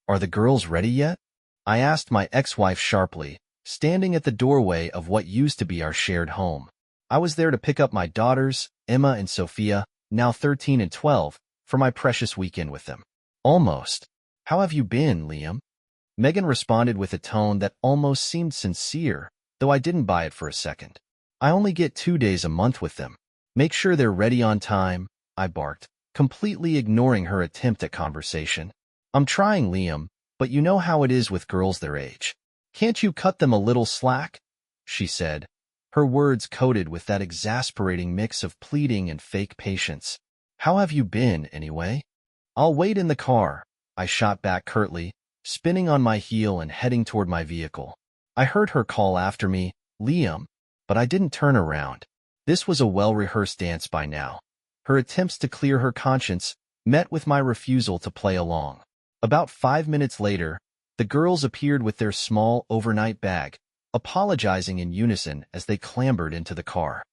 Are the girls ready yet? I asked my ex-wife sharply, standing at the doorway of what used to be our shared home. I was there to pick up my daughters, Emma and Sophia, now 13 and 12, for my precious weekend with them. Almost. How have you been, Liam? Megan responded with a tone that almost seemed sincere, though I didn't buy it for a second. I only get 2 days a month with them. Make sure they're ready on time, I barked, completely ignoring her attempt at conversation. I'm trying, Liam, but you know how it is with girls their age. Can't you cut them a little slack? She said, her words coated with that exasperating mix of pleading and fake patience. How have you been, anyway? I'll wait in the car, I shot back curtly, spinning on my heel and heading toward my vehicle. I heard her call after me, Liam, but I didn't turn around. This was a well-rehearsed dance by now. Her attempts to clear her conscience met with my refusal to play along. About 5 minutes later, the girls appeared with their small overnight bag, apologizing in unison as they clambered into the car.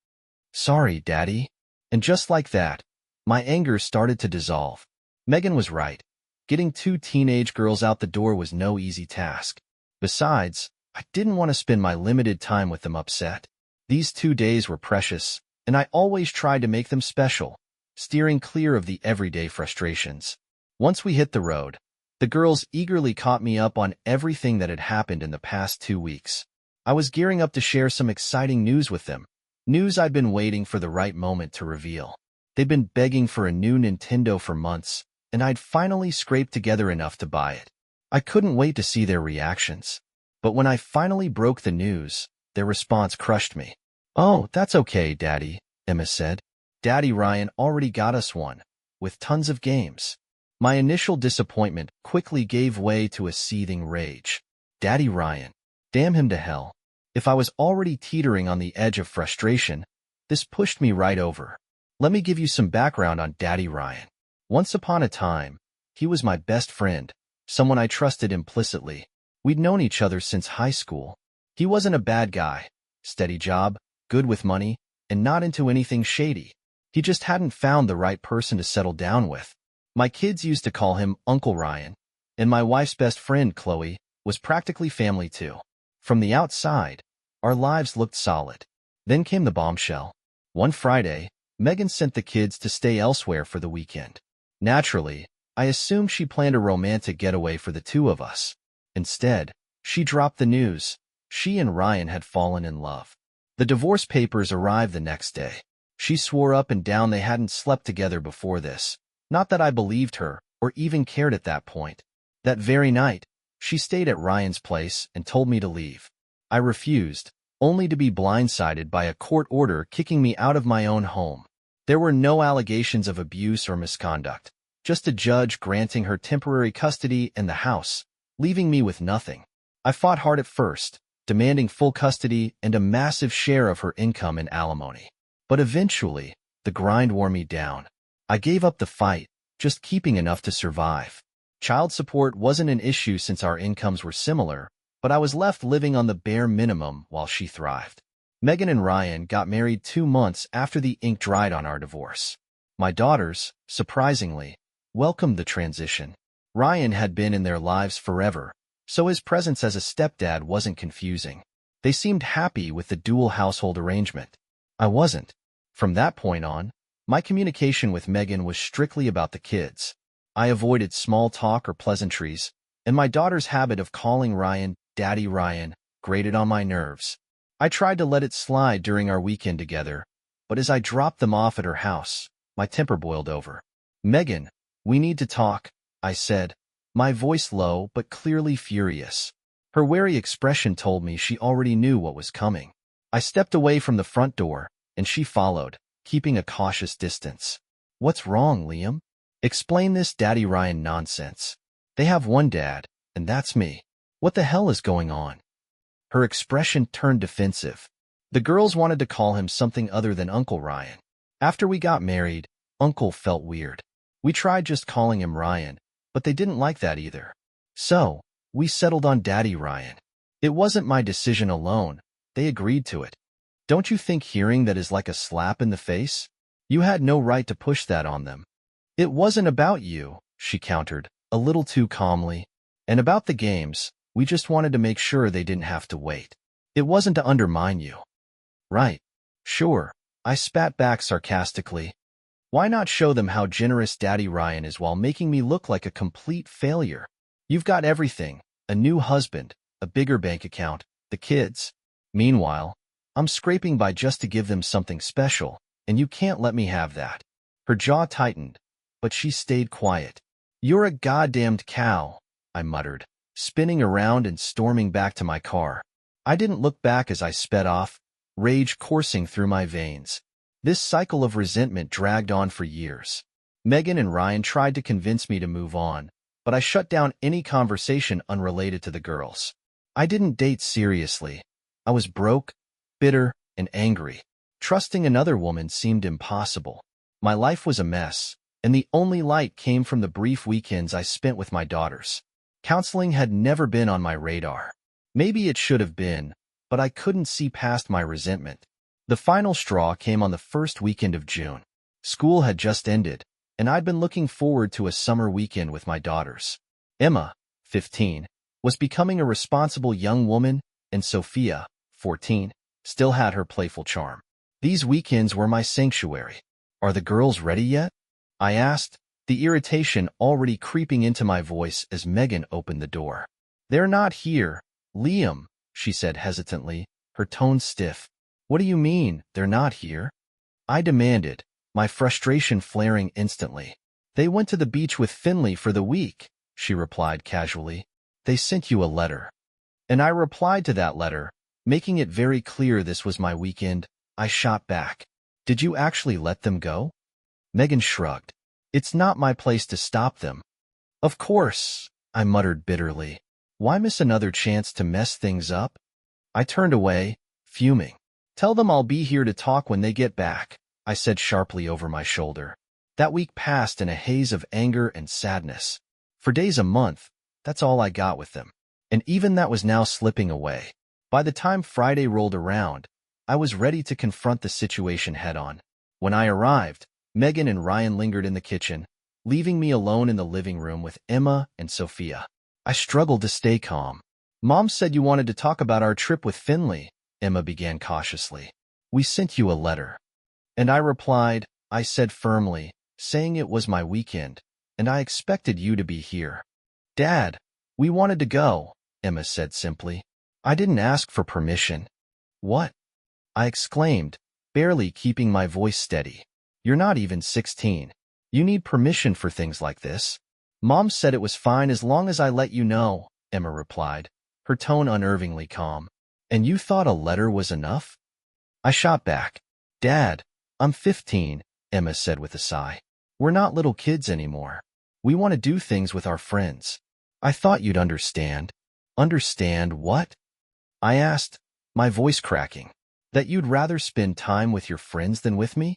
Sorry, Daddy. And just like that, my anger started to dissolve. Megan was right. Getting 2 teenage girls out the door was no easy task. Besides, I didn't want to spend my limited time with them upset. These 2 days were precious, and I always tried to make them special, steering clear of the everyday frustrations. Once we hit the road, the girls eagerly caught me up on everything that had happened in the past 2 weeks. I was gearing up to share some exciting news with them, news I'd been waiting for the right moment to reveal. They'd been begging for a new Nintendo for months, and I'd finally scraped together enough to buy it. I couldn't wait to see their reactions. But when I finally broke the news, their response crushed me. Oh, that's okay, Daddy, Emma said. Daddy Ryan already got us one, with tons of games. My initial disappointment quickly gave way to a seething rage. Daddy Ryan. Damn him to hell. If I was already teetering on the edge of frustration, this pushed me right over. Let me give you some background on Daddy Ryan. Once upon a time, he was my best friend, someone I trusted implicitly. We'd known each other since high school. He wasn't a bad guy, steady job, good with money, and not into anything shady. He just hadn't found the right person to settle down with. My kids used to call him Uncle Ryan, and my wife's best friend, Chloe, was practically family too. From the outside, our lives looked solid. Then came the bombshell. One Friday, Megan sent the kids to stay elsewhere for the weekend. Naturally, I assumed she planned a romantic getaway for the 2 of us. Instead, she dropped the news. She and Ryan had fallen in love. The divorce papers arrived the next day. She swore up and down they hadn't slept together before this. Not that I believed her, or even cared at that point. That very night, she stayed at Ryan's place and told me to leave. I refused, only to be blindsided by a court order kicking me out of my own home. There were no allegations of abuse or misconduct, just a judge granting her temporary custody in the house, leaving me with nothing. I fought hard at first, demanding full custody and a massive share of her income in alimony. But eventually, the grind wore me down. I gave up the fight, just keeping enough to survive. Child support wasn't an issue since our incomes were similar, but I was left living on the bare minimum while she thrived. Megan and Ryan got married 2 months after the ink dried on our divorce. My daughters, surprisingly, welcomed the transition. Ryan had been in their lives forever, so his presence as a stepdad wasn't confusing. They seemed happy with the dual household arrangement. I wasn't. From that point on, my communication with Megan was strictly about the kids. I avoided small talk or pleasantries, and my daughter's habit of calling Ryan Daddy Ryan grated on my nerves. I tried to let it slide during our weekend together, but as I dropped them off at her house, my temper boiled over. Megan, we need to talk, I said, my voice low but clearly furious. Her wary expression told me she already knew what was coming. I stepped away from the front door, and she followed, keeping a cautious distance. What's wrong, Liam? Explain this Daddy Ryan nonsense. They have one dad, and that's me. What the hell is going on? Her expression turned defensive. The girls wanted to call him something other than Uncle Ryan. After we got married, Uncle felt weird. We tried just calling him Ryan, but they didn't like that either. So, we settled on Daddy Ryan. It wasn't my decision alone. They agreed to it. Don't you think hearing that is like a slap in the face? You had no right to push that on them. It wasn't about you, she countered, a little too calmly. And about the games, we just wanted to make sure they didn't have to wait. It wasn't to undermine you. Right. Sure. I spat back sarcastically. Why not show them how generous Daddy Ryan is while making me look like a complete failure? You've got everything. A new husband, a bigger bank account, the kids. Meanwhile, I'm scraping by just to give them something special, and you can't let me have that. Her jaw tightened, but she stayed quiet. You're a goddamned cow, I muttered, spinning around and storming back to my car. I didn't look back as I sped off, rage coursing through my veins. This cycle of resentment dragged on for years. Megan and Ryan tried to convince me to move on, but I shut down any conversation unrelated to the girls. I didn't date seriously. I was broke, bitter, and angry. Trusting another woman seemed impossible. My life was a mess, and the only light came from the brief weekends I spent with my daughters. Counseling had never been on my radar. Maybe it should have been, but I couldn't see past my resentment. The final straw came on the first weekend of June. School had just ended, and I'd been looking forward to a summer weekend with my daughters. Emma, 15, was becoming a responsible young woman, and Sophia, 14, still had her playful charm. These weekends were my sanctuary. Are the girls ready yet? I asked, the irritation already creeping into my voice as Megan opened the door. They're not here, Liam, she said hesitantly, her tone stiff. What do you mean, they're not here? I demanded, my frustration flaring instantly. They went to the beach with Finley for the week, she replied casually. They sent you a letter. And I replied to that letter, making it very clear this was my weekend. I shot back. Did you actually let them go? Megan shrugged. It's not my place to stop them. Of course, I muttered bitterly. Why miss another chance to mess things up? I turned away, fuming. Tell them I'll be here to talk when they get back, I said sharply over my shoulder. That week passed in a haze of anger and sadness. For days a month, that's all I got with them. And even that was now slipping away. By the time Friday rolled around, I was ready to confront the situation head-on. When I arrived, Megan and Ryan lingered in the kitchen, leaving me alone in the living room with Emma and Sophia. I struggled to stay calm. Mom said you wanted to talk about our trip with Finley, Emma began cautiously. We sent you a letter. And I replied, I said firmly, saying it was my weekend, and I expected you to be here. Dad, we wanted to go, Emma said simply. I didn't ask for permission. What? I exclaimed, barely keeping my voice steady. You're not even 16. You need permission for things like this. Mom said it was fine as long as I let you know, Emma replied, her tone unnervingly calm. And you thought a letter was enough? I shot back. Dad, I'm 15, Emma said with a sigh. We're not little kids anymore. We want to do things with our friends. I thought you'd understand. Understand what? I asked, my voice cracking. That you'd rather spend time with your friends than with me?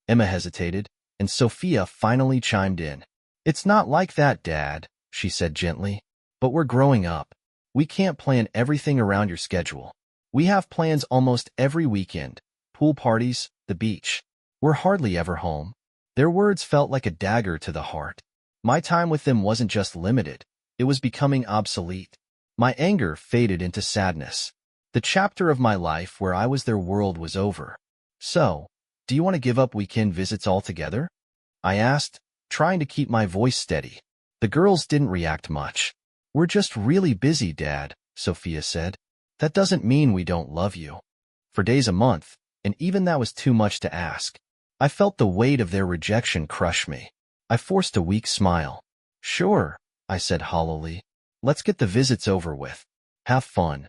Emma hesitated, and Sophia finally chimed in. It's not like that, Dad, she said gently. But we're growing up. We can't plan everything around your schedule. We have plans almost every weekend. Pool parties, the beach. We're hardly ever home. Their words felt like a dagger to the heart. My time with them wasn't just limited. It was becoming obsolete. My anger faded into sadness. The chapter of my life where I was their world was over. So, do you want to give up weekend visits altogether? I asked, trying to keep my voice steady. The girls didn't react much. We're just really busy, Dad, Sophia said. That doesn't mean we don't love you. For days a month, and even that was too much to ask. I felt the weight of their rejection crush me. I forced a weak smile. Sure, I said hollowly. Let's get the visits over with. Have fun.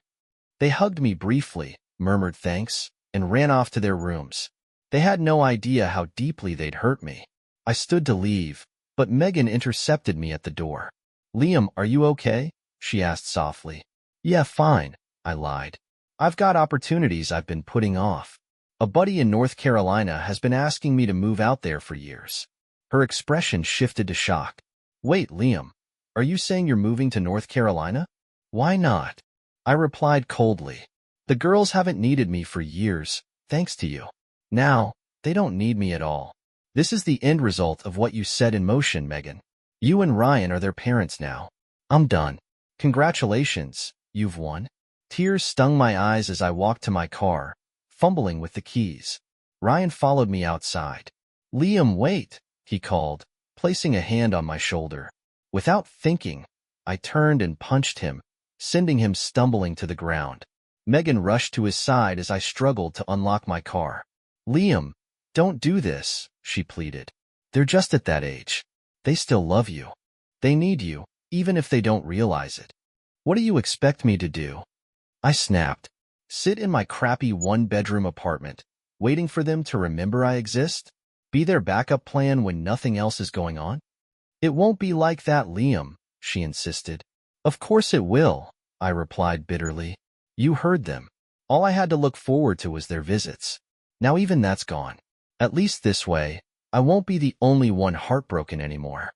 They hugged me briefly, murmured thanks, and ran off to their rooms. They had no idea how deeply they'd hurt me. I stood to leave, but Megan intercepted me at the door. Liam, are you okay? She asked softly. Yeah, fine, I lied. I've got opportunities I've been putting off. A buddy in North Carolina has been asking me to move out there for years. Her expression shifted to shock. Wait, Liam, are you saying you're moving to North Carolina? Why not? I replied coldly. The girls haven't needed me for years, thanks to you. Now, they don't need me at all. This is the end result of what you set in motion, Megan. You and Ryan are their parents now. I'm done. Congratulations, you've won. Tears stung my eyes as I walked to my car, fumbling with the keys. Ryan followed me outside. Liam, wait, he called, placing a hand on my shoulder. Without thinking, I turned and punched him, sending him stumbling to the ground. Megan rushed to his side as I struggled to unlock my car. Liam, don't do this, she pleaded. They're just at that age. They still love you. They need you, even if they don't realize it. What do you expect me to do? I snapped. Sit in my crappy one-bedroom apartment, waiting for them to remember I exist? Be their backup plan when nothing else is going on? It won't be like that, Liam, she insisted. Of course it will, I replied bitterly. You heard them. All I had to look forward to was their visits. Now even that's gone. At least this way, I won't be the only one heartbroken anymore.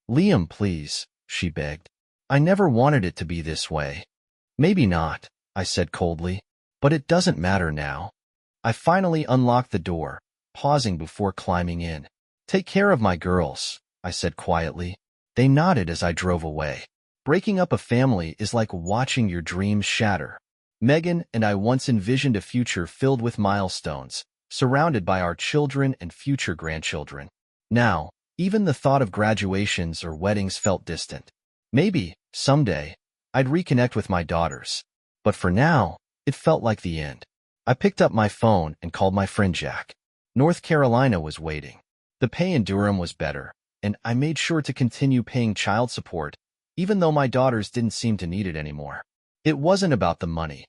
Liam, please, she begged. I never wanted it to be this way. Maybe not, I said coldly, but it doesn't matter now. I finally unlocked the door, pausing before climbing in. Take care of my girls, I said quietly. They nodded as I drove away. Breaking up a family is like watching your dreams shatter. Megan and I once envisioned a future filled with milestones, surrounded by our children and future grandchildren. Now, even the thought of graduations or weddings felt distant. Maybe, someday, I'd reconnect with my daughters. But for now, it felt like the end. I picked up my phone and called my friend Jack. North Carolina was waiting. The pay in Durham was better, and I made sure to continue paying child support, even though my daughters didn't seem to need it anymore. It wasn't about the money.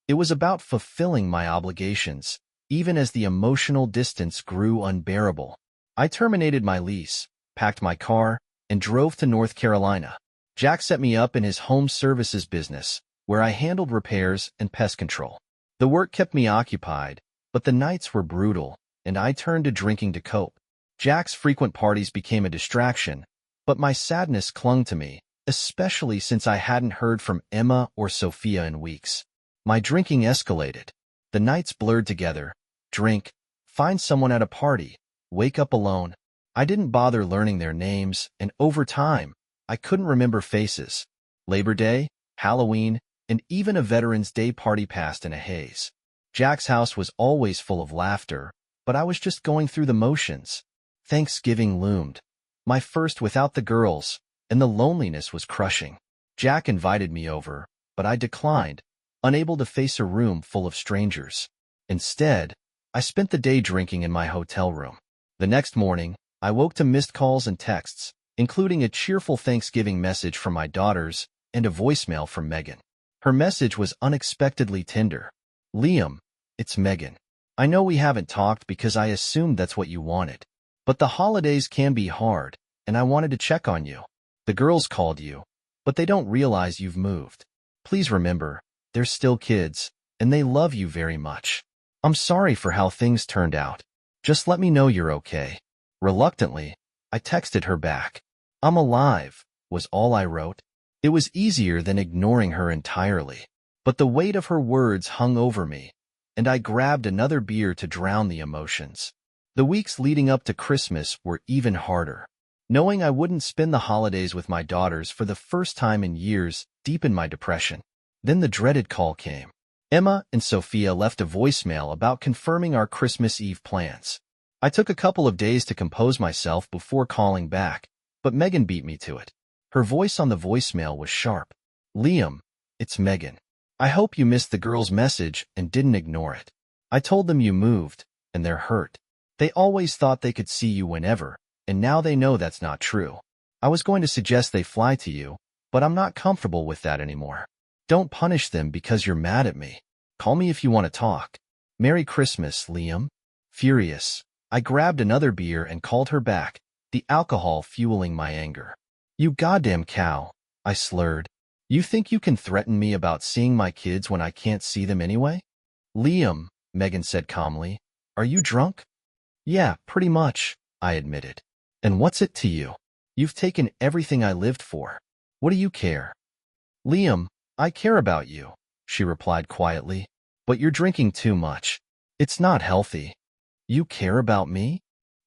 It was about fulfilling my obligations, even as the emotional distance grew unbearable. I terminated my lease, packed my car, and drove to North Carolina. Jack set me up in his home services business, where I handled repairs and pest control. The work kept me occupied, but the nights were brutal, and I turned to drinking to cope. Jack's frequent parties became a distraction, but my sadness clung to me, especially since I hadn't heard from Emma or Sophia in weeks. My drinking escalated. The nights blurred together. Drink, find someone at a party, wake up alone. I didn't bother learning their names, and over time, I couldn't remember faces. Labor Day, Halloween, and even a Veterans Day party passed in a haze. Jack's house was always full of laughter, but I was just going through the motions. Thanksgiving loomed, my first without the girls, and the loneliness was crushing. Jack invited me over, but I declined, unable to face a room full of strangers. Instead, I spent the day drinking in my hotel room. The next morning, I woke to missed calls and texts, including a cheerful Thanksgiving message from my daughters and a voicemail from Megan. Her message was unexpectedly tender. Liam, it's Megan. I know we haven't talked because I assumed that's what you wanted. But the holidays can be hard, and I wanted to check on you. The girls called you, but they don't realize you've moved. Please remember, they're still kids, and they love you very much. I'm sorry for how things turned out. Just let me know you're okay. Reluctantly, I texted her back. I'm alive, was all I wrote. It was easier than ignoring her entirely. But the weight of her words hung over me, and I grabbed another beer to drown the emotions. The weeks leading up to Christmas were even harder. Knowing I wouldn't spend the holidays with my daughters for the first time in years deepened my depression. Then the dreaded call came. Emma and Sophia left a voicemail about confirming our Christmas Eve plans. I took a couple of days to compose myself before calling back, but Megan beat me to it. Her voice on the voicemail was sharp. Liam, it's Megan. I hope you missed the girls' message and didn't ignore it. I told them you moved, and they're hurt. They always thought they could see you whenever, and now they know that's not true. I was going to suggest they fly to you, but I'm not comfortable with that anymore. Don't punish them because you're mad at me. Call me if you want to talk. Merry Christmas, Liam. Furious, I grabbed another beer and called her back, the alcohol fueling my anger. You goddamn cow, I slurred. You think you can threaten me about seeing my kids when I can't see them anyway? Liam, Megan said calmly, are you drunk? Yeah, pretty much, I admitted. And what's it to you? You've taken everything I lived for. What do you care? Liam, I care about you, she replied quietly, but you're drinking too much. It's not healthy. You care about me?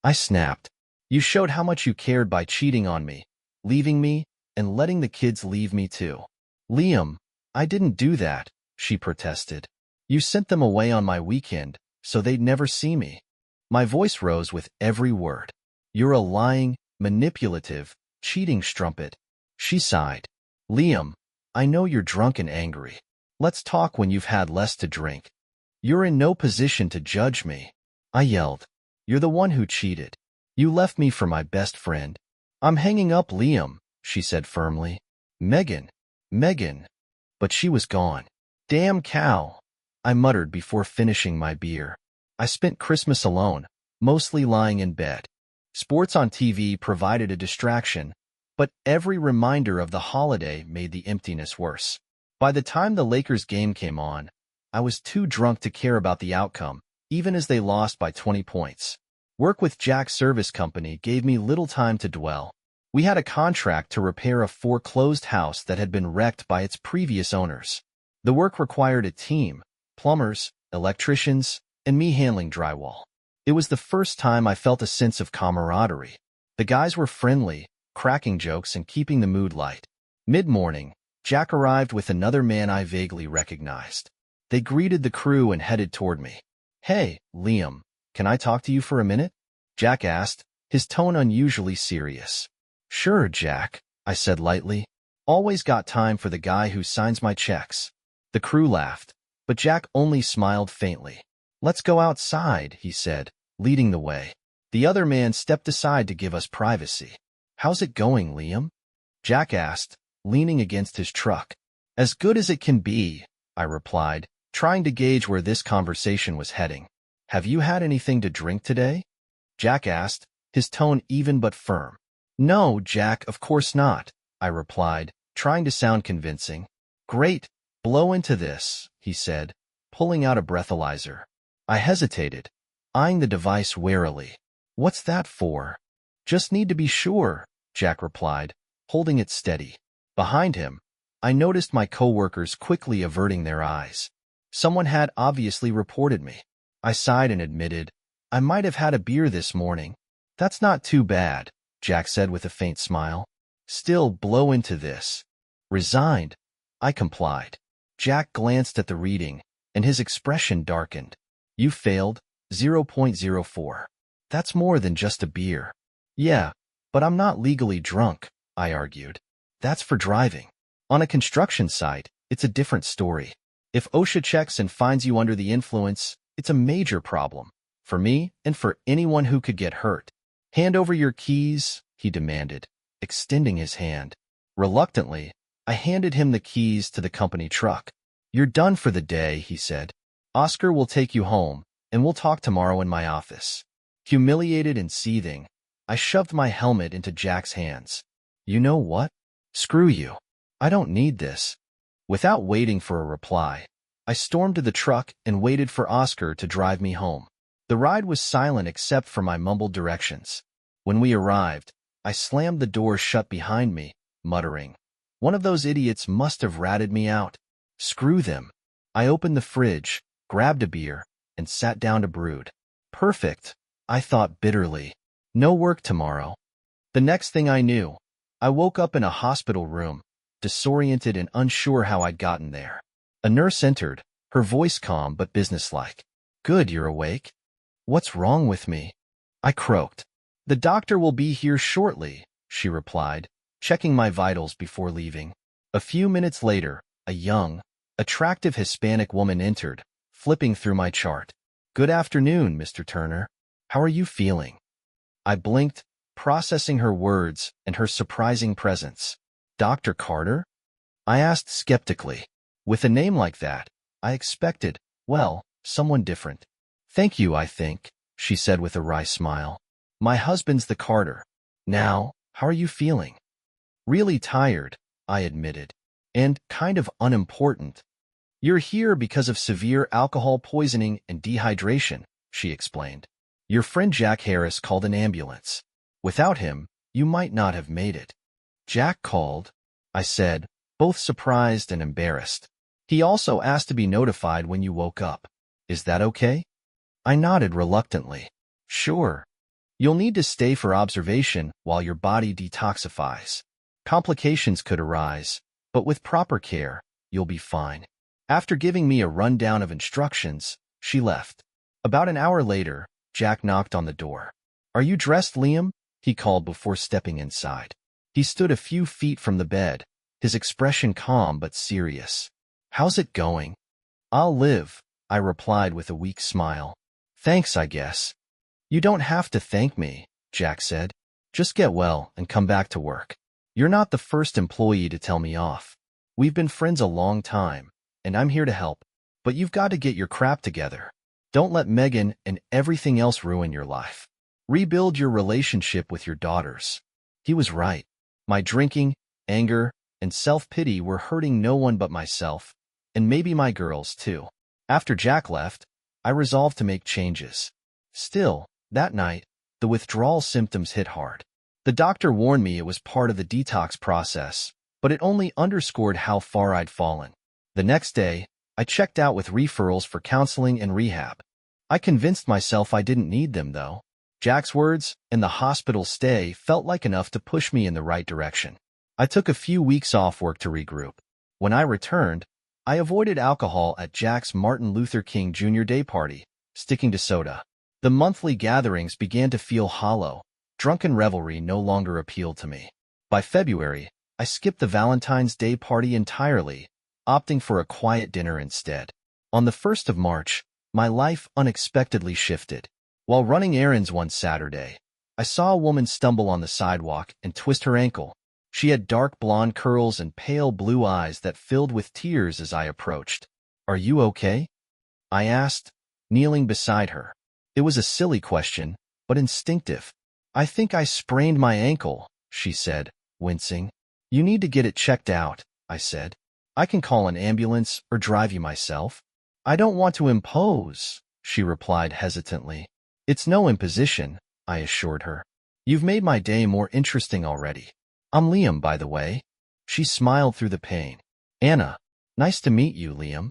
I snapped. You showed how much you cared by cheating on me, leaving me, and letting the kids leave me too. Liam, I didn't do that, she protested. You sent them away on my weekend, so they'd never see me. My voice rose with every word. You're a lying, manipulative, cheating strumpet. She sighed. Liam, I know you're drunk and angry. Let's talk when you've had less to drink. You're in no position to judge me. I yelled. You're the one who cheated. You left me for my best friend. I'm hanging up, Liam, she said firmly. Megan. But she was gone. Damn cow, I muttered before finishing my beer. I spent Christmas alone, mostly lying in bed. Sports on TV provided a distraction, but every reminder of the holiday made the emptiness worse. By the time the Lakers game came on, I was too drunk to care about the outcome, even as they lost by 20 points. Work with Jack's service company gave me little time to dwell. We had a contract to repair a foreclosed house that had been wrecked by its previous owners. The work required a team, plumbers, electricians, and me handling drywall. It was the first time I felt a sense of camaraderie. The guys were friendly, cracking jokes and keeping the mood light. Mid-morning, Jack arrived with another man I vaguely recognized. They greeted the crew and headed toward me. Hey, Liam, can I talk to you for a minute? Jack asked, his tone unusually serious. Sure, Jack, I said lightly. Always got time for the guy who signs my checks. The crew laughed, but Jack only smiled faintly. Let's go outside, he said, leading the way. The other man stepped aside to give us privacy. How's it going, Liam? Jack asked, leaning against his truck. As good as it can be, I replied, trying to gauge where this conversation was heading. Have you had anything to drink today? Jack asked, his tone even but firm. No, Jack, of course not, I replied, trying to sound convincing. Great, blow into this, he said, pulling out a breathalyzer. I hesitated, eyeing the device warily. What's that for? Just need to be sure, Jack replied, holding it steady. Behind him, I noticed my coworkers quickly averting their eyes. Someone had obviously reported me. I sighed and admitted, I might have had a beer this morning. That's not too bad, Jack said with a faint smile. Still, blow into this. Resigned, I complied. Jack glanced at the reading, and his expression darkened. You failed, 0.04. That's more than just a beer. Yeah, but I'm not legally drunk, I argued. That's for driving. On a construction site, it's a different story. If OSHA checks and finds you under the influence, it's a major problem. For me and for anyone who could get hurt. Hand over your keys, he demanded, extending his hand. Reluctantly, I handed him the keys to the company truck. You're done for the day, he said. Oscar will take you home, and we'll talk tomorrow in my office. Humiliated and seething, I shoved my helmet into Jack's hands. You know what? Screw you. I don't need this. Without waiting for a reply, I stormed to the truck and waited for Oscar to drive me home. The ride was silent except for my mumbled directions. When we arrived, I slammed the door shut behind me, muttering, one of those idiots must have ratted me out. Screw them. I opened the fridge, grabbed a beer, and sat down to brood. Perfect, I thought bitterly. No work tomorrow. The next thing I knew, I woke up in a hospital room, disoriented and unsure how I'd gotten there. A nurse entered, her voice calm but businesslike. Good, you're awake. What's wrong with me? I croaked. The doctor will be here shortly, she replied, checking my vitals before leaving. A few minutes later, a young, attractive Hispanic woman entered, flipping through my chart. Good afternoon, Mr. Turner. How are you feeling? I blinked, processing her words and her surprising presence. Dr. Carter? I asked skeptically. With a name like that, I expected, well, someone different. Thank you, I think, she said with a wry smile. My husband's the Carter. Now, how are you feeling? Really tired, I admitted. And kind of unimportant. You're here because of severe alcohol poisoning and dehydration, she explained. Your friend Jack Harris called an ambulance. Without him, you might not have made it. Jack called, I said, both surprised and embarrassed. He also asked to be notified when you woke up. Is that okay? I nodded reluctantly. Sure. You'll need to stay for observation while your body detoxifies. Complications could arise, But with proper care, you'll be fine. After giving me a rundown of instructions, she left. About an hour later, Jack knocked on the door. "Are you dressed, Liam?" he called before stepping inside. He stood a few feet from the bed, his expression calm but serious. "How's it going?" "I'll live," I replied with a weak smile. "Thanks, I guess." "You don't have to thank me," Jack said. "Just get well and come back to work. You're not the first employee to tell me off. We've been friends a long time, and I'm here to help. But you've got to get your crap together. Don't let Megan and everything else ruin your life. Rebuild your relationship with your daughters." He was right. My drinking, anger, and self-pity were hurting no one but myself, and maybe my girls too. After Jack left, I resolved to make changes. Still, that night, the withdrawal symptoms hit hard. The doctor warned me it was part of the detox process, but it only underscored how far I'd fallen. The next day, I checked out with referrals for counseling and rehab. I convinced myself I didn't need them, though. Jack's words and the hospital stay felt like enough to push me in the right direction. I took a few weeks off work to regroup. When I returned, I avoided alcohol at Jack's Martin Luther King Jr. Day party, sticking to soda. The monthly gatherings began to feel hollow. Drunken revelry no longer appealed to me. By February, I skipped the Valentine's Day party entirely, opting for a quiet dinner instead. On the 1st of March, my life unexpectedly shifted. While running errands one Saturday, I saw a woman stumble on the sidewalk and twist her ankle. She had dark blonde curls and pale blue eyes that filled with tears as I approached. "Are you okay?" I asked, kneeling beside her. It was a silly question, but instinctive. "I think I sprained my ankle," she said, wincing. "You need to get it checked out," I said. "I can call an ambulance or drive you myself." "I don't want to impose," she replied hesitantly. "It's no imposition," I assured her. "You've made my day more interesting already. I'm Liam, by the way." She smiled through the pain. "Anna, nice to meet you, Liam."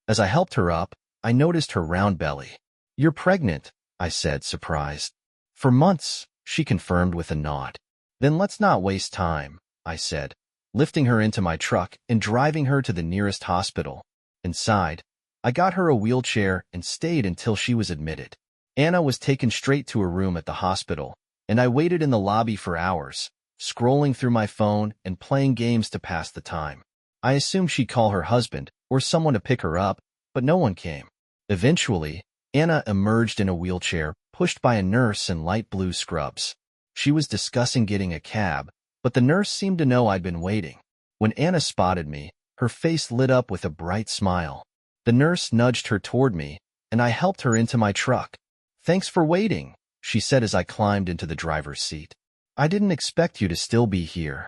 As I helped her up, I noticed her round belly. "You're pregnant," I said, surprised. "For months," she confirmed with a nod. "Then let's not waste time," I said, lifting her into my truck and driving her to the nearest hospital. Inside, I got her a wheelchair and stayed until she was admitted. Anna was taken straight to her room at the hospital, and I waited in the lobby for hours, scrolling through my phone and playing games to pass the time. I assumed she'd call her husband or someone to pick her up, but no one came. Eventually, Anna emerged in a wheelchair, pushed by a nurse in light blue scrubs. She was discussing getting a cab, but the nurse seemed to know I'd been waiting. When Anna spotted me, her face lit up with a bright smile. The nurse nudged her toward me, and I helped her into my truck. "Thanks for waiting," she said as I climbed into the driver's seat. "I didn't expect you to still be here."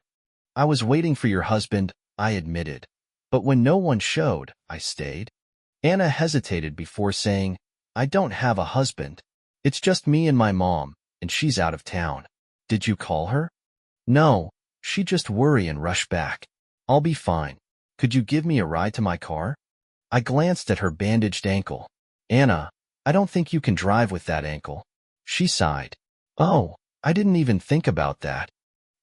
"I was waiting for your husband," I admitted. "But when no one showed, I stayed." Anna hesitated before saying, "I don't have a husband. It's just me and my mom, and she's out of town." "Did you call her?" "No, she'd just worry and rush back." "I'll be fine. Could you give me a ride to my car?" I glanced at her bandaged ankle. "Anna, I don't think you can drive with that ankle." She sighed. "Oh, I didn't even think about that."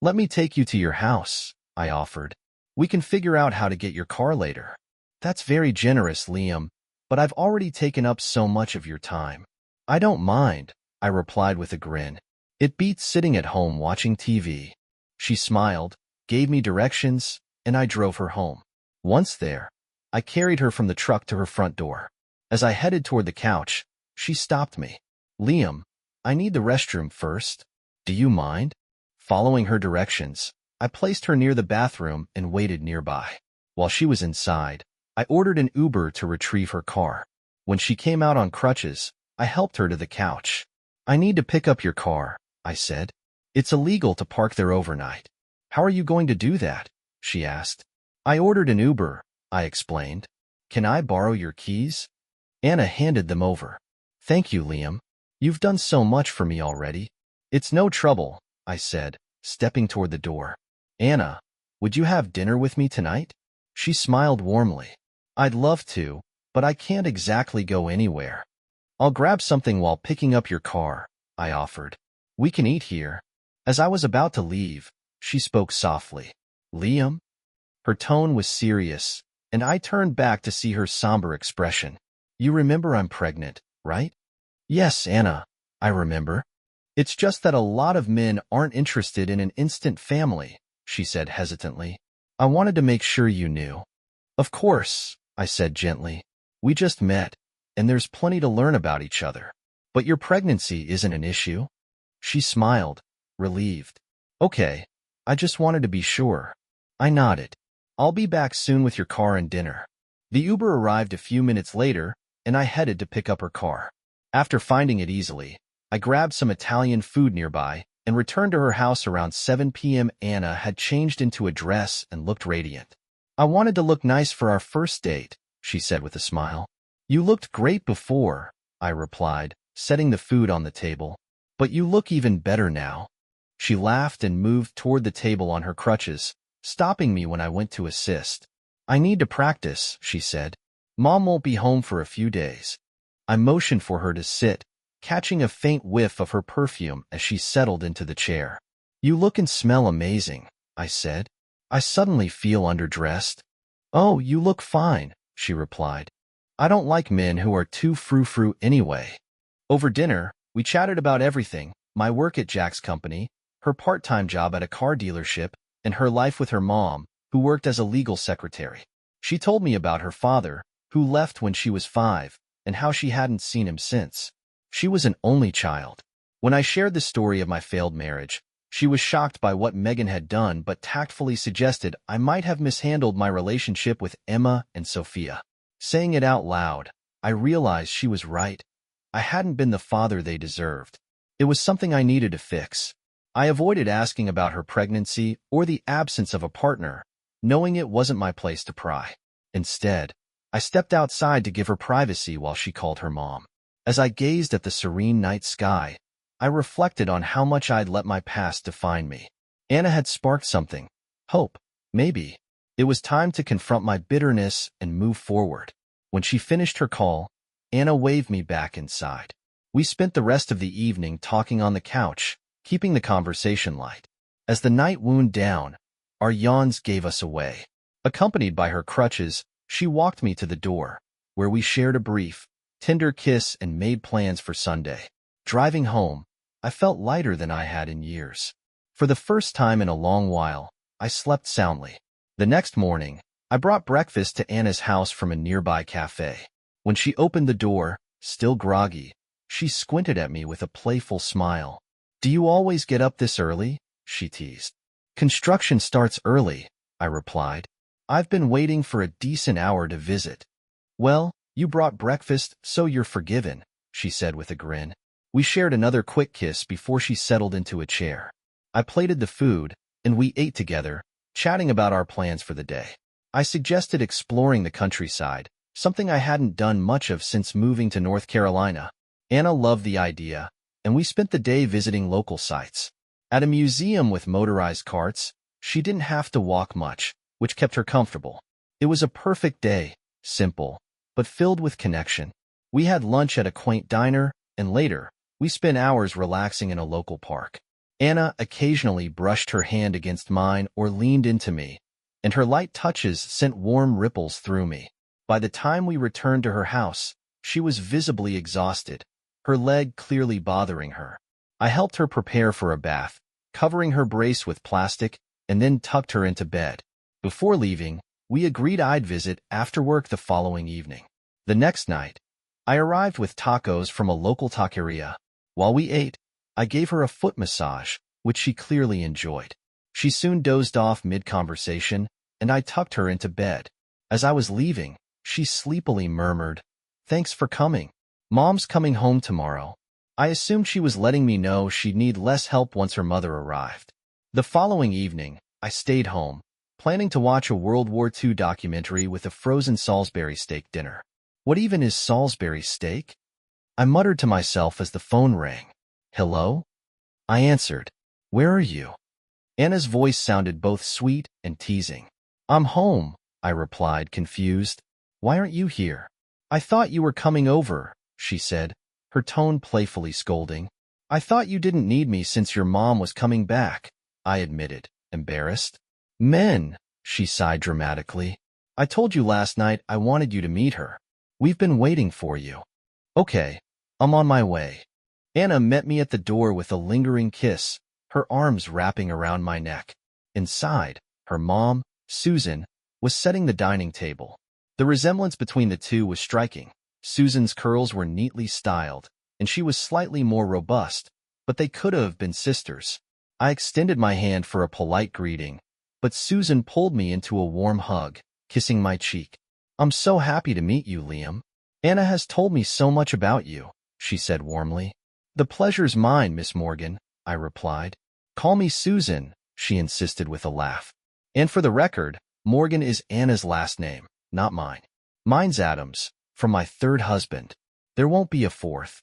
"Let me take you to your house," I offered. "We can figure out how to get your car later." "That's very generous, Liam, but I've already taken up so much of your time." "I don't mind," I replied with a grin. "It beats sitting at home watching TV." She smiled, gave me directions, and I drove her home. Once there, I carried her from the truck to her front door. As I headed toward the couch, she stopped me. "Liam, I need the restroom first. Do you mind?" Following her directions, I placed her near the bathroom and waited nearby. While she was inside, I ordered an Uber to retrieve her car. When she came out on crutches, I helped her to the couch. "I need to pick up your car," I said. "It's illegal to park there overnight." "How are you going to do that?" she asked. "I ordered an Uber," I explained. "Can I borrow your keys?" Anna handed them over. "Thank you, Liam. You've done so much for me already." "It's no trouble," I said, stepping toward the door. "Anna, would you have dinner with me tonight?" She smiled warmly. "I'd love to, but I can't exactly go anywhere." "I'll grab something while picking up your car," I offered. "We can eat here." As I was about to leave, she spoke softly. "Liam?" Her tone was serious, and I turned back to see her somber expression. You remember I'm pregnant, right? Yes, Anna, I remember. It's just that a lot of men aren't interested in an instant family, she said hesitantly. I wanted to make sure you knew. Of course, I said gently. We just met, and there's plenty to learn about each other. But your pregnancy isn't an issue. She smiled, relieved. Okay, I just wanted to be sure. I nodded. I'll be back soon with your car and dinner. The Uber arrived a few minutes later, and I headed to pick up her car. After finding it easily, I grabbed some Italian food nearby and returned to her house around 7 p.m. Anna had changed into a dress and looked radiant. I wanted to look nice for our first date, she said with a smile. You looked great before, I replied, setting the food on the table. But you look even better now. She laughed and moved toward the table on her crutches, stopping me when I went to assist. I need to practice, she said. Mom won't be home for a few days. I motioned for her to sit, catching a faint whiff of her perfume as she settled into the chair. You look and smell amazing, I said. I suddenly feel underdressed. Oh, you look fine, she replied. I don't like men who are too frou-frou anyway. Over dinner, we chatted about everything, my work at Jack's company, her part-time job at a car dealership, and her life with her mom, who worked as a legal secretary. She told me about her father, who left when she was 5, and how she hadn't seen him since. She was an only child. When I shared the story of my failed marriage, she was shocked by what Megan had done but tactfully suggested I might have mishandled my relationship with Emma and Sophia. Saying it out loud, I realized she was right. I hadn't been the father they deserved. It was something I needed to fix. I avoided asking about her pregnancy or the absence of a partner, knowing it wasn't my place to pry. Instead, I stepped outside to give her privacy while she called her mom. As I gazed at the serene night sky, I reflected on how much I'd let my past define me. Anna had sparked something. Hope, maybe. It was time to confront my bitterness and move forward. When she finished her call, Anna waved me back inside. We spent the rest of the evening talking on the couch, keeping the conversation light. As the night wound down, our yawns gave us away. Accompanied by her crutches, she walked me to the door, where we shared a brief, tender kiss and made plans for Sunday. Driving home, I felt lighter than I had in years. For the first time in a long while, I slept soundly. The next morning, I brought breakfast to Anna's house from a nearby cafe. When she opened the door, still groggy, she squinted at me with a playful smile. Do you always get up this early? She teased. Construction starts early, I replied. I've been waiting for a decent hour to visit. Well, you brought breakfast, so you're forgiven, she said with a grin. We shared another quick kiss before she settled into a chair. I plated the food, and we ate together, chatting about our plans for the day. I suggested exploring the countryside, something I hadn't done much of since moving to North Carolina. Anna loved the idea, and we spent the day visiting local sites. At a museum with motorized carts, she didn't have to walk much, which kept her comfortable. It was a perfect day, simple, but filled with connection. We had lunch at a quaint diner, and later, we spent hours relaxing in a local park. Anna occasionally brushed her hand against mine or leaned into me, and her light touches sent warm ripples through me. By the time we returned to her house, she was visibly exhausted, her leg clearly bothering her. I helped her prepare for a bath, covering her brace with plastic, and then tucked her into bed. Before leaving, we agreed I'd visit after work the following evening. The next night, I arrived with tacos from a local taqueria. While we ate, I gave her a foot massage, which she clearly enjoyed. She soon dozed off mid-conversation, and I tucked her into bed. As I was leaving, she sleepily murmured, "Thanks for coming. Mom's coming home tomorrow." I assumed she was letting me know she'd need less help once her mother arrived. The following evening, I stayed home, planning to watch a World War II documentary with a frozen Salisbury steak dinner. What even is Salisbury steak? I muttered to myself as the phone rang. Hello? I answered. Where are you? Anna's voice sounded both sweet and teasing. I'm home, I replied, confused. Why aren't you here? I thought you were coming over, she said, her tone playfully scolding. I thought you didn't need me since your mom was coming back, I admitted, embarrassed. Men, she sighed dramatically. I told you last night I wanted you to meet her. We've been waiting for you. Okay, I'm on my way. Anna met me at the door with a lingering kiss, her arms wrapping around my neck. Inside, her mom, Susan, was setting the dining table. The resemblance between the two was striking. Susan's curls were neatly styled, and she was slightly more robust, but they could have been sisters. I extended my hand for a polite greeting, but Susan pulled me into a warm hug, kissing my cheek. I'm so happy to meet you, Liam. Anna has told me so much about you, she said warmly. The pleasure's mine, Miss Morgan, I replied. Call me Susan, she insisted with a laugh. And for the record, Morgan is Anna's last name, not mine. Mine's Adams, from my third husband. There won't be a fourth.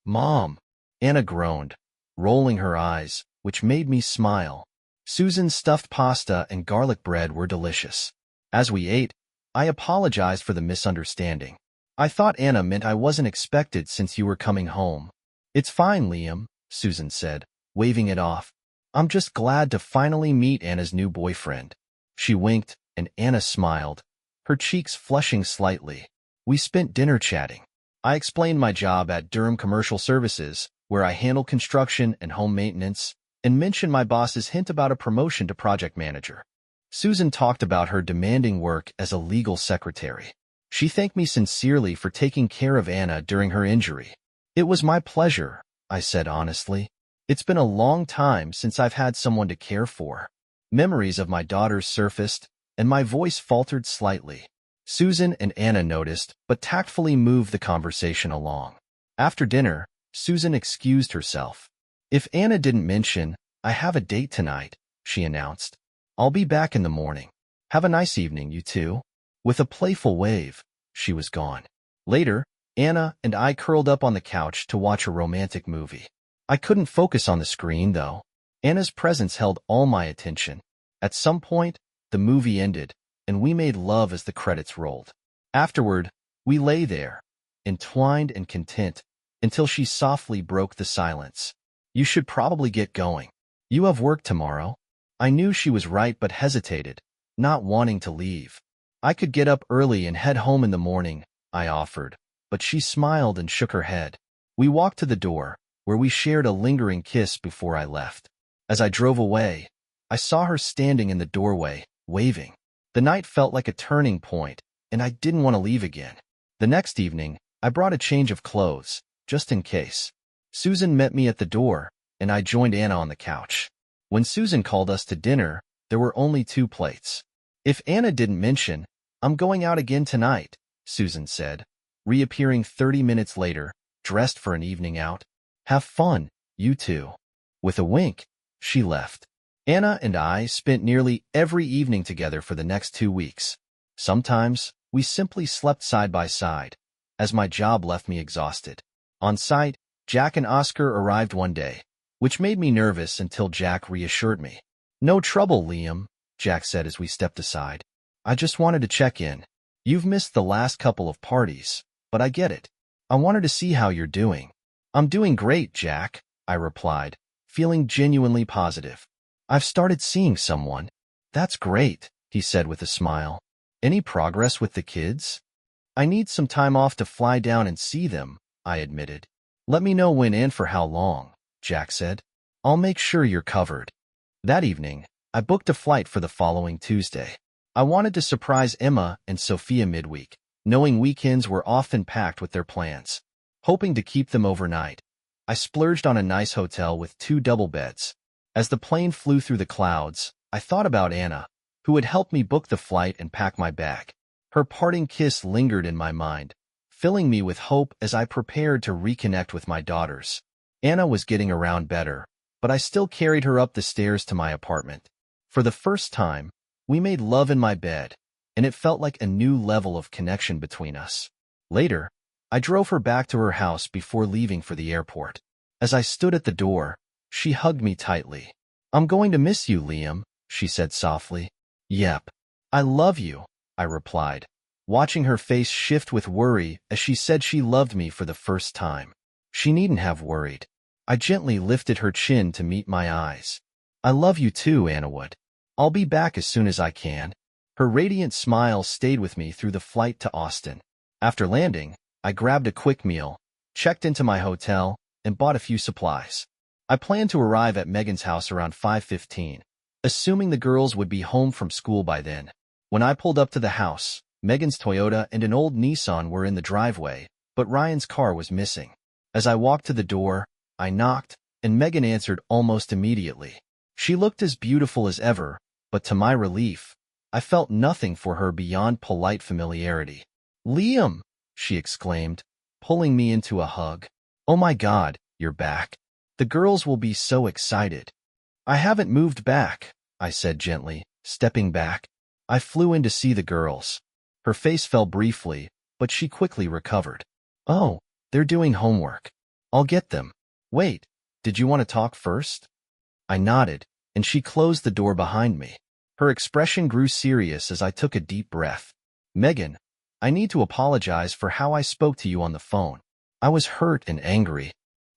Mom, Anna groaned, rolling her eyes, which made me smile. Susan's stuffed pasta and garlic bread were delicious. As we ate, I apologized for the misunderstanding. I thought Anna meant I wasn't expected since you were coming home. It's fine, Liam, Susan said, waving it off. I'm just glad to finally meet Anna's new boyfriend. She winked, and Anna smiled, her cheeks flushing slightly. We spent dinner chatting. I explained my job at Durham Commercial Services, where I handle construction and home maintenance, and mentioned my boss's hint about a promotion to project manager. Susan talked about her demanding work as a legal secretary. She thanked me sincerely for taking care of Anna during her injury. It was my pleasure, I said honestly. It's been a long time since I've had someone to care for. Memories of my daughters surfaced, and my voice faltered slightly. Susan and Anna noticed, but tactfully moved the conversation along. After dinner, Susan excused herself. If Anna didn't mention, I have a date tonight, she announced. I'll be back in the morning. Have a nice evening, you two. With a playful wave, she was gone. Later, Anna and I curled up on the couch to watch a romantic movie. I couldn't focus on the screen, though. Anna's presence held all my attention. At some point, the movie ended, and we made love as the credits rolled. Afterward, we lay there, entwined and content, until she softly broke the silence. You should probably get going. You have work tomorrow. I knew she was right but hesitated, not wanting to leave. I could get up early and head home in the morning, I offered, but she smiled and shook her head. We walked to the door, where we shared a lingering kiss before I left. As I drove away, I saw her standing in the doorway, waving. The night felt like a turning point, and I didn't want to leave again. The next evening, I brought a change of clothes, just in case. Susan met me at the door, and I joined Anna on the couch. When Susan called us to dinner, there were only 2 plates. If Anna didn't mention, I'm going out again tonight, Susan said, reappearing 30 minutes later, dressed for an evening out. Have fun, you two. With a wink, she left. Anna and I spent nearly every evening together for the next 2 weeks. Sometimes, we simply slept side by side, as my job left me exhausted. On site, Jack and Oscar arrived one day, which made me nervous until Jack reassured me. No trouble, Liam, Jack said as we stepped aside. I just wanted to check in. You've missed the last couple of parties, but I get it. I wanted to see how you're doing. I'm doing great, Jack, I replied, feeling genuinely positive. I've started seeing someone. That's great, he said with a smile. Any progress with the kids? I need some time off to fly down and see them, I admitted. Let me know when and for how long, Jack said. I'll make sure you're covered. That evening, I booked a flight for the following Tuesday. I wanted to surprise Emma and Sophia midweek, knowing weekends were often packed with their plans. Hoping to keep them overnight, I splurged on a nice hotel with 2 double beds. As the plane flew through the clouds, I thought about Anna, who had helped me book the flight and pack my bag. Her parting kiss lingered in my mind, filling me with hope as I prepared to reconnect with my daughters. Anna was getting around better, but I still carried her up the stairs to my apartment. For the first time, we made love in my bed, and it felt like a new level of connection between us. Later, I drove her back to her house before leaving for the airport. As I stood at the door, she hugged me tightly. I'm going to miss you, Liam, she said softly. Yep. I love you, I replied, watching her face shift with worry as she said she loved me for the first time. She needn't have worried. I gently lifted her chin to meet my eyes. I love you too, Anna would. I'll be back as soon as I can. Her radiant smile stayed with me through the flight to Austin. After landing, I grabbed a quick meal, checked into my hotel, and bought a few supplies. I planned to arrive at Megan's house around 5:15, assuming the girls would be home from school by then. When I pulled up to the house, Megan's Toyota and an old Nissan were in the driveway, but Ryan's car was missing. As I walked to the door, I knocked, and Megan answered almost immediately. She looked as beautiful as ever, but to my relief, I felt nothing for her beyond polite familiarity. "Liam!" she exclaimed, pulling me into a hug. "Oh my God, you're back. The girls will be so excited." "I haven't moved back," I said gently, stepping back. "I flew in to see the girls." Her face fell briefly, but she quickly recovered. "Oh, they're doing homework. I'll get them. Wait, did you want to talk first?" I nodded, and she closed the door behind me. Her expression grew serious as I took a deep breath. "Megan, I need to apologize for how I spoke to you on the phone. I was hurt and angry.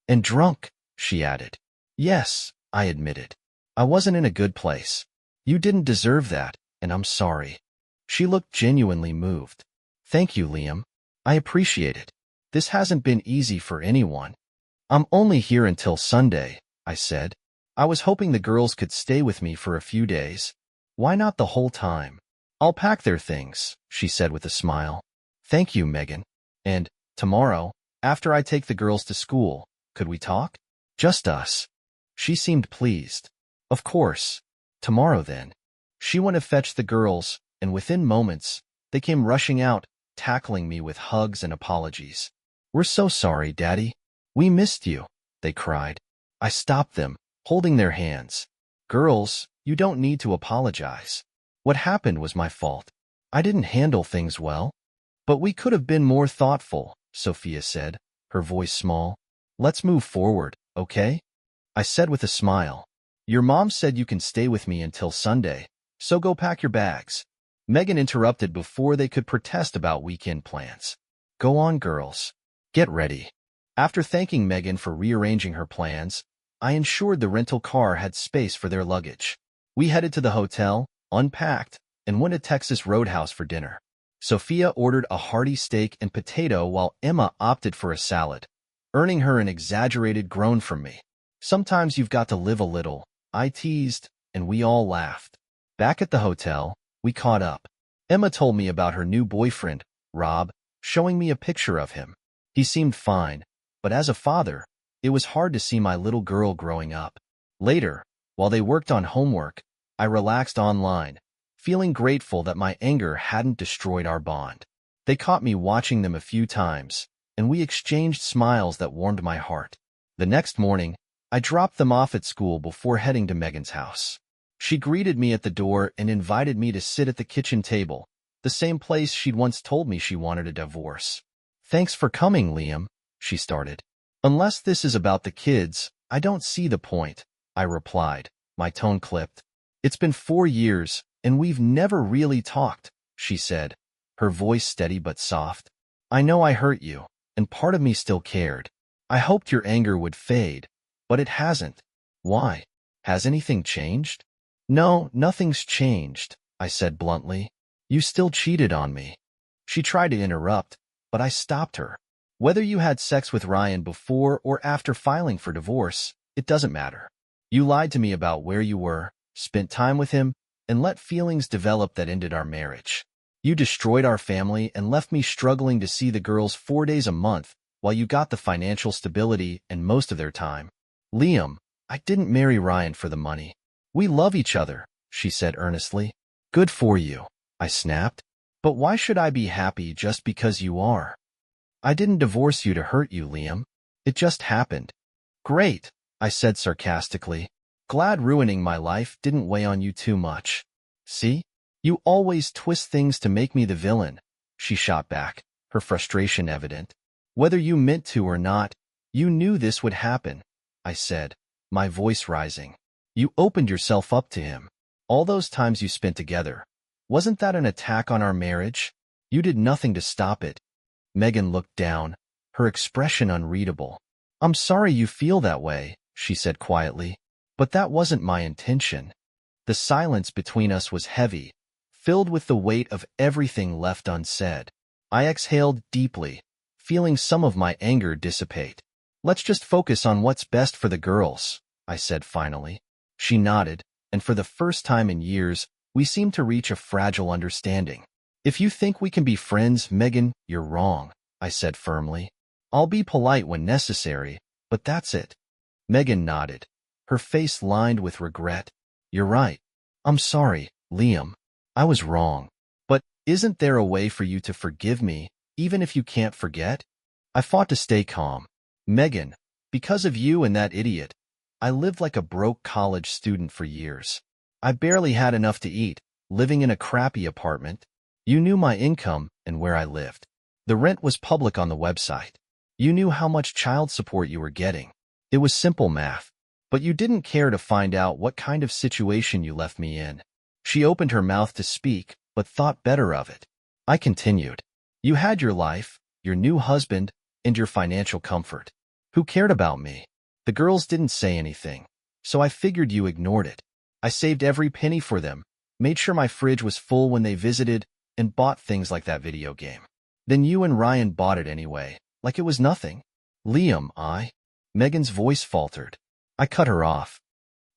And drunk," she added. "Yes," I admitted. "I wasn't in a good place. You didn't deserve that, and I'm sorry." She looked genuinely moved. "Thank you, Liam. I appreciate it. This hasn't been easy for anyone." "I'm only here until Sunday," I said. "I was hoping the girls could stay with me for a few days. Why not the whole time?" "I'll pack their things," she said with a smile. "Thank you, Megan. And tomorrow, after I take the girls to school, could we talk? Just us." She seemed pleased. "Of course. Tomorrow then." She went to fetch the girls, and within moments, they came rushing out, tackling me with hugs and apologies. "We're so sorry, Daddy. We missed you," they cried. I stopped them, holding their hands. "Girls, you don't need to apologize. What happened was my fault. I didn't handle things well." "But we could have been more thoughtful," Sophia said, her voice small. "Let's move forward, okay?" I said with a smile. "Your mom said you can stay with me until Sunday, so go pack your bags." Megan interrupted before they could protest about weekend plans. "Go on, girls. Get ready." After thanking Megan for rearranging her plans, I ensured the rental car had space for their luggage. We headed to the hotel, unpacked, and went to Texas Roadhouse for dinner. Sophia ordered a hearty steak and potato while Emma opted for a salad, earning her an exaggerated groan from me. "Sometimes you've got to live a little," I teased, and we all laughed. Back at the hotel, we caught up. Emma told me about her new boyfriend, Rob, showing me a picture of him. He seemed fine, but as a father, it was hard to see my little girl growing up. Later, while they worked on homework, I relaxed online, feeling grateful that my anger hadn't destroyed our bond. They caught me watching them a few times, and we exchanged smiles that warmed my heart. The next morning, I dropped them off at school before heading to Megan's house. She greeted me at the door and invited me to sit at the kitchen table, the same place she'd once told me she wanted a divorce. "Thanks for coming, Liam," she started. "Unless this is about the kids, I don't see the point," I replied, my tone clipped. "It's been 4 years, and we've never really talked," she said, her voice steady but soft. "I know I hurt you, and part of me still cared. I hoped your anger would fade, but it hasn't. Why? Has anything changed?" "No, nothing's changed," I said bluntly. "You still cheated on me." She tried to interrupt, but I stopped her. "Whether you had sex with Ryan before or after filing for divorce, it doesn't matter. You lied to me about where you were, spent time with him, and let feelings develop that ended our marriage. You destroyed our family and left me struggling to see the girls 4 days a month while you got the financial stability and most of their time. Liam, I didn't marry Ryan for the money. We love each other," she said earnestly. "Good for you," I snapped. "But why should I be happy just because you are? I didn't divorce you to hurt you, Liam. It just happened." "Great," I said sarcastically. "Glad ruining my life didn't weigh on you too much." "See? You always twist things to make me the villain," she shot back, her frustration evident. "Whether you meant to or not, you knew this would happen," I said, my voice rising. "You opened yourself up to him. All those times you spent together. Wasn't that an attack on our marriage? You did nothing to stop it." Megan looked down, her expression unreadable. "I'm sorry you feel that way," she said quietly, "but that wasn't my intention." The silence between us was heavy, filled with the weight of everything left unsaid. I exhaled deeply, feeling some of my anger dissipate. "Let's just focus on what's best for the girls," I said finally. She nodded, and for the first time in years, we seemed to reach a fragile understanding. "If you think we can be friends, Megan, you're wrong," I said firmly. "I'll be polite when necessary, but that's it." Megan nodded, her face lined with regret. "You're right. I'm sorry, Liam. I was wrong. But isn't there a way for you to forgive me, even if you can't forget?" I fought to stay calm. "Megan, because of you and that idiot, I lived like a broke college student for years. I barely had enough to eat, living in a crappy apartment. You knew my income and where I lived. The rent was public on the website. You knew how much child support you were getting. It was simple math. But you didn't care to find out what kind of situation you left me in." She opened her mouth to speak, but thought better of it. I continued. "You had your life, your new husband, and your financial comfort. Who cared about me? The girls didn't say anything, so I figured you ignored it. I saved every penny for them, made sure my fridge was full when they visited, and bought things like that video game. Then you and Ryan bought it anyway, like it was nothing." "Liam, Megan's voice faltered. I cut her off.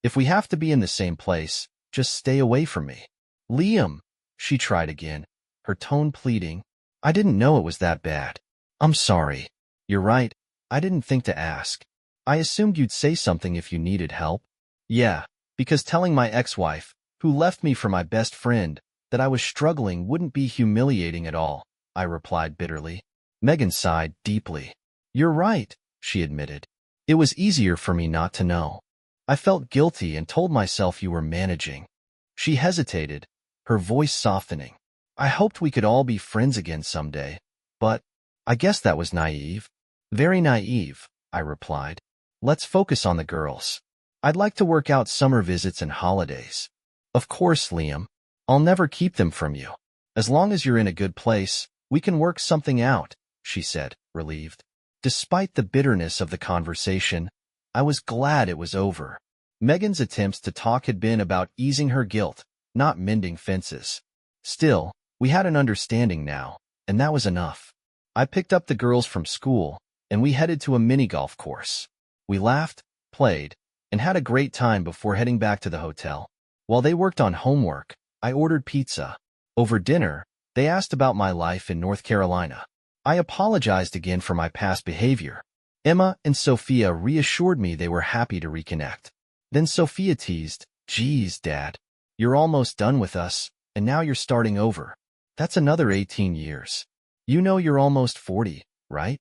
"If we have to be in the same place, just stay away from me." "Liam," she tried again, her tone pleading. "I didn't know it was that bad. I'm sorry." "You're right. I didn't think to ask. I assumed you'd say something if you needed help." "Yeah, because telling my ex-wife, who left me for my best friend, that I was struggling wouldn't be humiliating at all," I replied bitterly. Megan sighed deeply. "You're right," she admitted. "It was easier for me not to know. I felt guilty and told myself you were managing." She hesitated, her voice softening. "I hoped we could all be friends again someday, but I guess that was naive." "Very naive," I replied. "Let's focus on the girls. I'd like to work out summer visits and holidays." "Of course, Liam. I'll never keep them from you. As long as you're in a good place, we can work something out," she said, relieved. Despite the bitterness of the conversation, I was glad it was over. Megan's attempts to talk had been about easing her guilt, not mending fences. Still, we had an understanding now, and that was enough. I picked up the girls from school, and we headed to a mini-golf course. We laughed, played, and had a great time before heading back to the hotel. While they worked on homework, I ordered pizza. Over dinner, they asked about my life in North Carolina. I apologized again for my past behavior. Emma and Sophia reassured me they were happy to reconnect. Then Sophia teased, "Geez, Dad, you're almost done with us, and now you're starting over. That's another 18 years. You know you're almost 40, right?"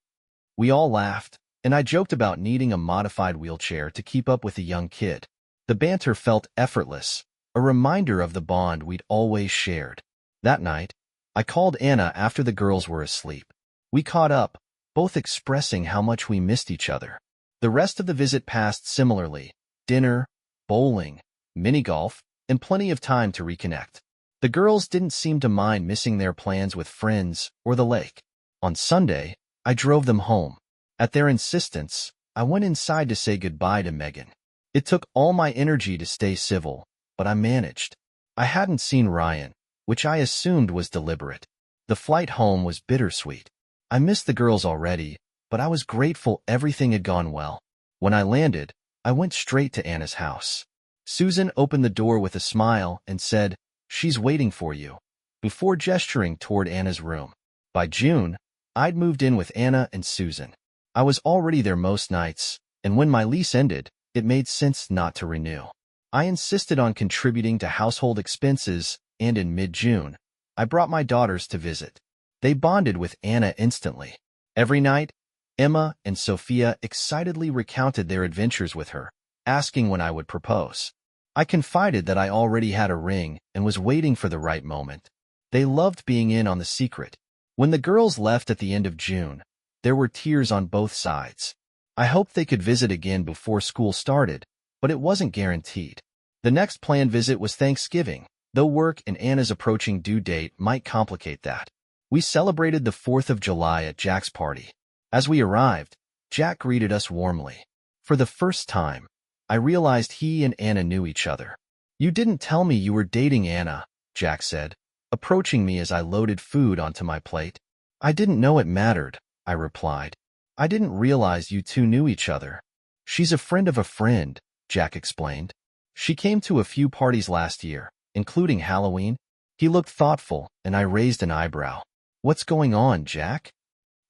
We all laughed, and I joked about needing a modified wheelchair to keep up with a young kid. The banter felt effortless, a reminder of the bond we'd always shared. That night, I called Anna after the girls were asleep. We caught up, both expressing how much we missed each other. The rest of the visit passed similarly: dinner, bowling, mini-golf, and plenty of time to reconnect. The girls didn't seem to mind missing their plans with friends or the lake. On Sunday, I drove them home. At their insistence, I went inside to say goodbye to Megan. It took all my energy to stay civil, but I managed. I hadn't seen Ryan, which I assumed was deliberate. The flight home was bittersweet. I missed the girls already, but I was grateful everything had gone well. When I landed, I went straight to Anna's house. Susan opened the door with a smile and said, "She's waiting for you," before gesturing toward Anna's room. By June, I'd moved in with Anna and Susan. I was already there most nights, and when my lease ended, it made sense not to renew. I insisted on contributing to household expenses, and in mid-June, I brought my daughters to visit. They bonded with Anna instantly. Every night, Emma and Sophia excitedly recounted their adventures with her, asking when I would propose. I confided that I already had a ring and was waiting for the right moment. They loved being in on the secret. When the girls left at the end of June, there were tears on both sides. I hoped they could visit again before school started, but it wasn't guaranteed. The next planned visit was Thanksgiving, though work and Anna's approaching due date might complicate that. We celebrated the 4th of July at Jack's party. As we arrived, Jack greeted us warmly. For the first time, I realized he and Anna knew each other. "You didn't tell me you were dating Anna," Jack said. approaching me as I loaded food onto my plate. I didn't know it mattered, I replied. I didn't realize you two knew each other. She's a friend of a friend, Jack explained. She came to a few parties last year, including Halloween. He looked thoughtful, and I raised an eyebrow. What's going on, Jack?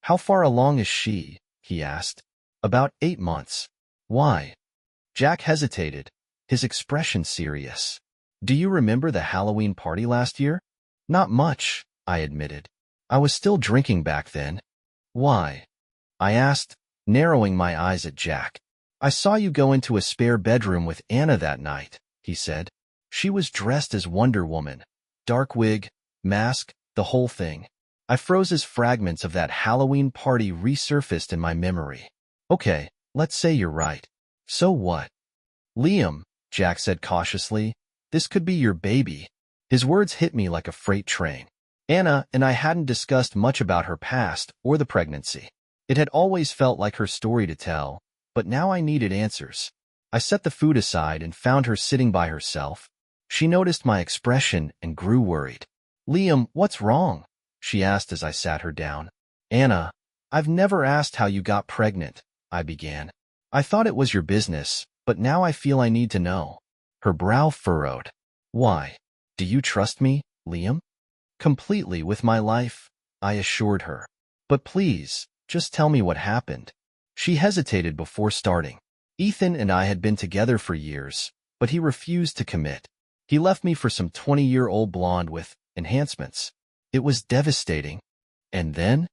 How far along is she? He asked. About 8 months. Why? Jack hesitated, his expression serious. Do you remember the Halloween party last year? Not much, I admitted. I was still drinking back then. Why? I asked, narrowing my eyes at Jack. I saw you go into a spare bedroom with Anna that night, he said. She was dressed as Wonder Woman. Dark wig, mask, the whole thing. I froze as fragments of that Halloween party resurfaced in my memory. Okay, let's say you're right. So what? Liam, Jack said cautiously, this could be your baby. His words hit me like a freight train. Anna and I hadn't discussed much about her past or the pregnancy. It had always felt like her story to tell, but now I needed answers. I set the food aside and found her sitting by herself. She noticed my expression and grew worried. Liam, what's wrong? She asked as I sat her down. Anna, I've never asked how you got pregnant, I began. I thought it was your business, but now I feel I need to know. Her brow furrowed. Why? Do you trust me, Liam? Completely with my life, I assured her. But please, just tell me what happened. She hesitated before starting. Ethan and I had been together for years, but he refused to commit. He left me for some 20-year-old blonde with enhancements. It was devastating. And then?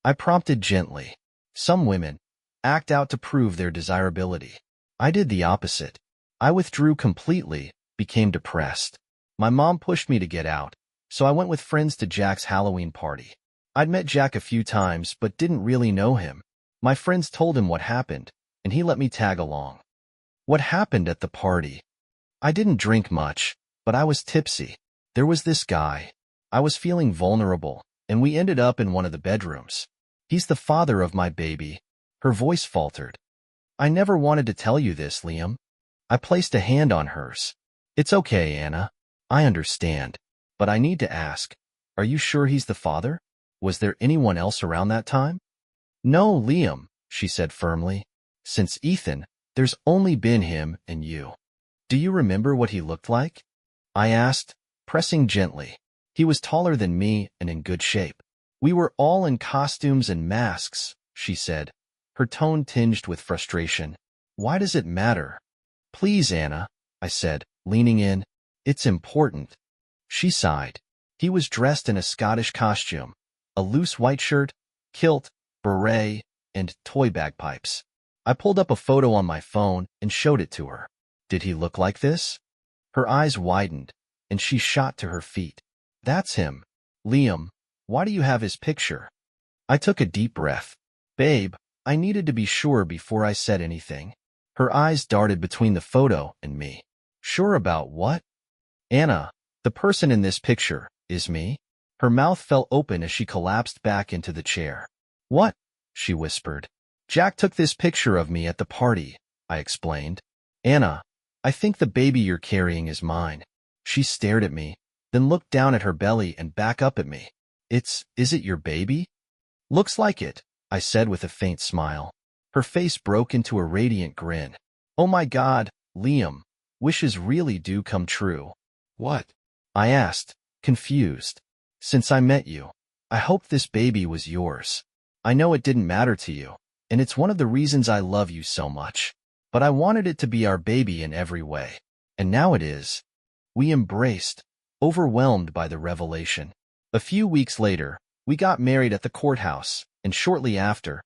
I prompted gently. Some women act out to prove their desirability. I did the opposite. I withdrew completely, became depressed. My mom pushed me to get out, so I went with friends to Jack's Halloween party. I'd met Jack a few times but didn't really know him. My friends told him what happened, and he let me tag along. What happened at the party? I didn't drink much, but I was tipsy. There was this guy. I was feeling vulnerable, and we ended up in one of the bedrooms. He's the father of my baby. Her voice faltered. I never wanted to tell you this, Liam. I placed a hand on hers. It's okay, Anna. I understand. But I need to ask, are you sure he's the father? Was there anyone else around that time? No, Liam, she said firmly. Since Ethan, there's only been him and you. Do you remember what he looked like? I asked, pressing gently. He was taller than me and in good shape. We were all in costumes and masks, she said, her tone tinged with frustration. Why does it matter? Please, Anna, I said, leaning in. It's important. She sighed. He was dressed in a Scottish costume, a loose white shirt, kilt, beret, and toy bagpipes. I pulled up a photo on my phone and showed it to her. Did he look like this? Her eyes widened, and she shot to her feet. That's him. Liam, why do you have his picture? I took a deep breath. Babe, I needed to be sure before I said anything. Her eyes darted between the photo and me. Sure about what? Anna, the person in this picture, is me? Her mouth fell open as she collapsed back into the chair. What? She whispered. Jack took this picture of me at the party, I explained. Anna, I think the baby you're carrying is mine. She stared at me, then looked down at her belly and back up at me. Is it your baby? Looks like it, I said with a faint smile. Her face broke into a radiant grin. Oh my God, Liam, wishes really do come true. What? I asked, confused. Since I met you, I hoped this baby was yours. I know it didn't matter to you, and it's one of the reasons I love you so much. But I wanted it to be our baby in every way. And now it is. We embraced, overwhelmed by the revelation. A few weeks later, we got married at the courthouse, and shortly after,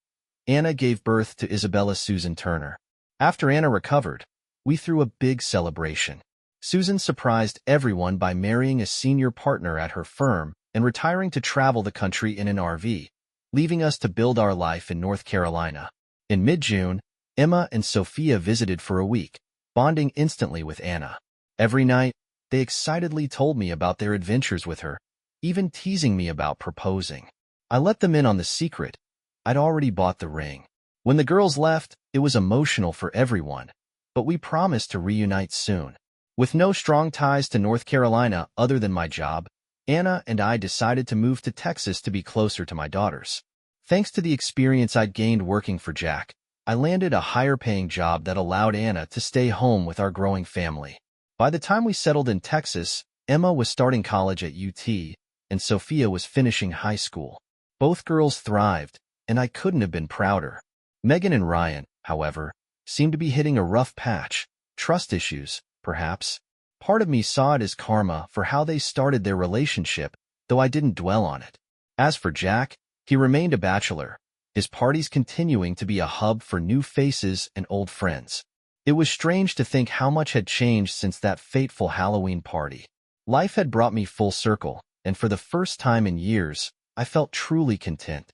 Anna gave birth to Isabella Susan Turner. After Anna recovered, we threw a big celebration. Susan surprised everyone by marrying a senior partner at her firm and retiring to travel the country in an RV, leaving us to build our life in North Carolina. In mid-June, Emma and Sophia visited for a week, bonding instantly with Anna. Every night, they excitedly told me about their adventures with her, even teasing me about proposing. I let them in on the secret. I'd already bought the ring. When the girls left, it was emotional for everyone, but we promised to reunite soon. With no strong ties to North Carolina other than my job, Anna and I decided to move to Texas to be closer to my daughters. Thanks to the experience I'd gained working for Jack, I landed a higher-paying job that allowed Anna to stay home with our growing family. By the time we settled in Texas, Emma was starting college at UT, and Sophia was finishing high school. Both girls thrived, and I couldn't have been prouder. Megan and Ryan, however, seemed to be hitting a rough patch. Trust issues, perhaps. Part of me saw it as karma for how they started their relationship, though I didn't dwell on it. As for Jack, he remained a bachelor, his parties continuing to be a hub for new faces and old friends. It was strange to think how much had changed since that fateful Halloween party. Life had brought me full circle, and for the first time in years, I felt truly content.